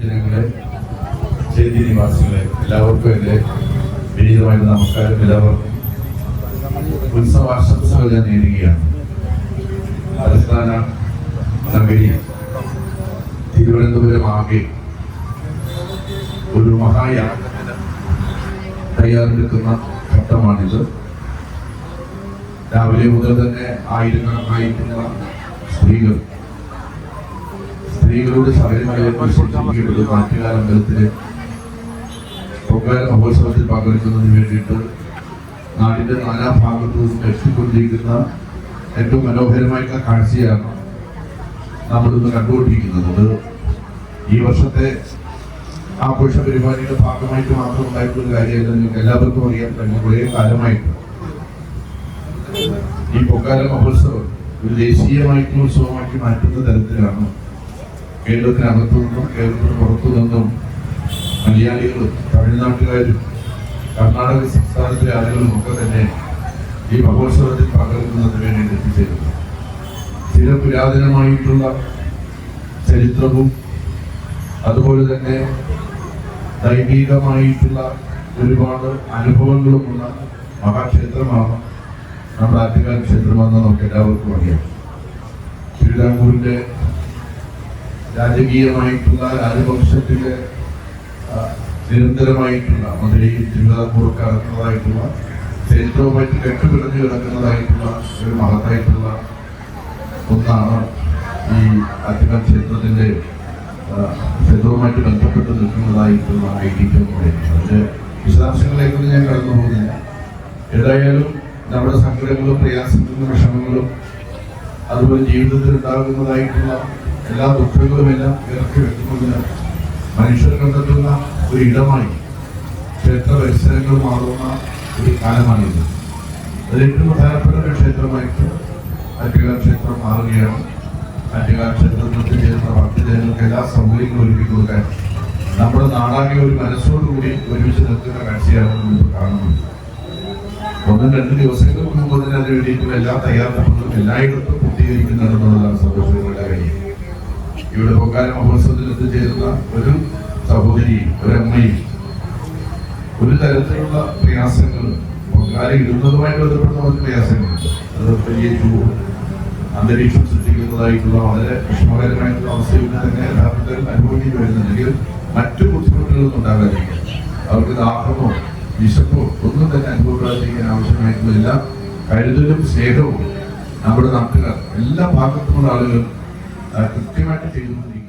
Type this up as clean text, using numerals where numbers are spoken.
ജനങ്ങളെ, ചേരി നിവാസികളെ, എല്ലാവർക്കും എൻ്റെ വിനീതമായിട്ട് നമസ്കാരം. എല്ലാവർക്കും ഉത്സവാശംസകൾ ഞാൻ നേരുകയാണ്. തലസ്ഥാന നഗരി തിരുവനന്തപുരം ആകെ ഒരു മഹായാഗത്തിന് തയ്യാറെടുക്കുന്ന ഘട്ടമാണിത്. രാവിലെ മുതൽ തന്നെ ആയിരക്കണക്കായിട്ടുള്ള സ്ത്രീകളുടെ ശബരിമലയെ കുറിച്ച് നാട്ടുകാർ അമ്പലത്തിലെ പൊങ്കാല മഹോത്സവത്തിൽ പങ്കെടുക്കുന്നതിന് വേണ്ടിയിട്ട് നാടിന്റെ നാനാഭാഗത്തും എത്തിക്കൊണ്ടിരിക്കുന്ന ഏറ്റവും മനോഹരമായിട്ടുള്ള കാഴ്ചയാണ് നമ്മളിന്ന് കണ്ടുകൊണ്ടിരിക്കുന്നത്. ഈ വർഷത്തെ ആഘോഷ പരിപാടിയുടെ ഭാഗമായിട്ട് മാത്രം ഉണ്ടായിട്ടുള്ള കാര്യമല്ല, നിങ്ങൾക്ക് എല്ലാവർക്കും അറിയാൻ കഴിഞ്ഞ കുറേ കാലമായിട്ട് ഈ പൊങ്കാല മഹോത്സവം ഒരു ദേശീയമായിട്ടുള്ള ഉത്സവമാക്കി മാറ്റുന്ന തരത്തിലാണ് കേരളത്തിനകത്തു നിന്നും കേരളത്തിന് പുറത്തു നിന്നും മലയാളികളും തമിഴ്നാട്ടുകാരും കർണാടക സംസ്ഥാനത്തിലെ ആളുകളും ഒക്കെ തന്നെ ഈ മഹോത്സവത്തിൽ പങ്കെടുക്കുന്നതിന് വേണ്ടി എത്തിച്ചേരുന്നു. ചില പുരാതനമായിട്ടുള്ള ചരിത്രവും അതുപോലെ തന്നെ ദൈവികമായിട്ടുള്ള ഒരുപാട് അനുഭവങ്ങളുമുള്ള മഹാക്ഷേത്രമാണ് നമ്മുടെ ആറ്റുകാൽ ക്ഷേത്രമെന്ന് നമുക്ക് എല്ലാവർക്കും അറിയാം. തിരുവിതാംകൂറിന്റെ രാജകീയമായിട്ടുള്ള രാജവംശത്തിലെ നിരന്തരമായിട്ടുള്ള മധുരയിൽ തിരുവിതാംകൂർക്ക് അടക്കുന്നതായിട്ടുള്ള ചരിത്രവുമായിട്ട് കെട്ടുപിടഞ്ഞു കിടക്കുന്നതായിട്ടുള്ള ഒരു മഹത്തായിട്ടുള്ള ഒന്നാണ് ഈ ആറ്റുകാൽ ക്ഷേത്രത്തിന്റെ ക്ഷേത്രവുമായിട്ട് ബന്ധപ്പെട്ട് നിൽക്കുന്നതായിട്ടുള്ള ഐതിഹ്യം എന്ന് പറയുന്നത്. അതിന്റെ വിശദാംശങ്ങളിലേക്കൊന്നും ഞാൻ കടന്നു പോകുന്നില്ല. ഏതായാലും നമ്മുടെ സങ്കടങ്ങളും പ്രയാസങ്ങളും വിഷമങ്ങളും അതുപോലെ ജീവിതത്തിൽ ഉണ്ടാകുന്നതായിട്ടുള്ള എല്ലാ ദുഃഖങ്ങളുമെല്ലാം ഇറക്കി വെക്കുന്നതിന് മനുഷ്യർ കണ്ടെത്തുന്ന ഒരു ഇടമായി ക്ഷേത്ര പരിസരങ്ങൾ മാറുന്ന ഒരു കാലമാണിത്. അതിലേറ്റവും പ്രധാനപ്പെട്ട ഒരു ക്ഷേത്രമായിട്ട് ആറ്റുകാൽ ക്ഷേത്രം മാറുകയാണ്. ആറ്റുകാൽ ക്ഷേത്രത്തിൽ ചേർന്ന ഭക്തജനങ്ങൾക്ക് എല്ലാ സൗകര്യങ്ങളും ഒരുക്കി കൊടുക്കാൻ നമ്മുടെ നാടാകെ ഒരു മനസ്സോടുകൂടി ഒരുമിച്ച് നിൽക്കുന്ന കാഴ്ചയാണ് നമ്മൾ കാണുന്നത്. 1-2 ദിവസങ്ങൾക്ക് മുമ്പ് തന്നെ അതിന് വേണ്ടിയിട്ടുള്ള എല്ലാ തയ്യാറെടുപ്പുകളും എല്ലായിടത്തും പൂർത്തീകരിക്കുന്നുണ്ടെന്നുള്ളതാണ് സന്തോഷങ്ങളുടെ കാര്യം. ഇവിടെ പൊങ്കാല മഹോത്സവത്തിൽ എത്തിച്ചേരുന്ന ഒരു സഹോദരിയും ഒരമ്മയും ഒരു തരത്തിലുള്ള പ്രയാസങ്ങൾ പൊങ്കാല ഇടുന്നതുമായിട്ട് ബന്ധപ്പെടുന്ന ഒരു പ്രയാസങ്ങളുണ്ട്. അത് വലിയ ചൂട് അന്തരീക്ഷം സൃഷ്ടിക്കുന്നതായിട്ടുള്ള വളരെ വിഷമകരമായിട്ടുള്ള അവസ്ഥയിൽ തന്നെ യഥാർത്ഥത്തിൽ അനുഭവിക്കേണ്ടി വരുന്നുണ്ടെങ്കിൽ മറ്റു ബുദ്ധിമുട്ടുകളൊന്നും ഉണ്ടാകാതിരിക്കുക, അവർക്ക് ദാഹമോ വിശപ്പോ ഒന്നും തന്നെ അനുഭവപ്പെടാതിരിക്കാൻ ആവശ്യമായിട്ടുള്ള എല്ലാ കരുതലും സ്നേഹവും നമ്മുടെ നാട്ടുകാർ എല്ലാ ഭാഗത്തുമുള്ള ആളുകൾ കൃത്യമായിട്ട് ചെയ്തുകൊണ്ടിരിക്കും.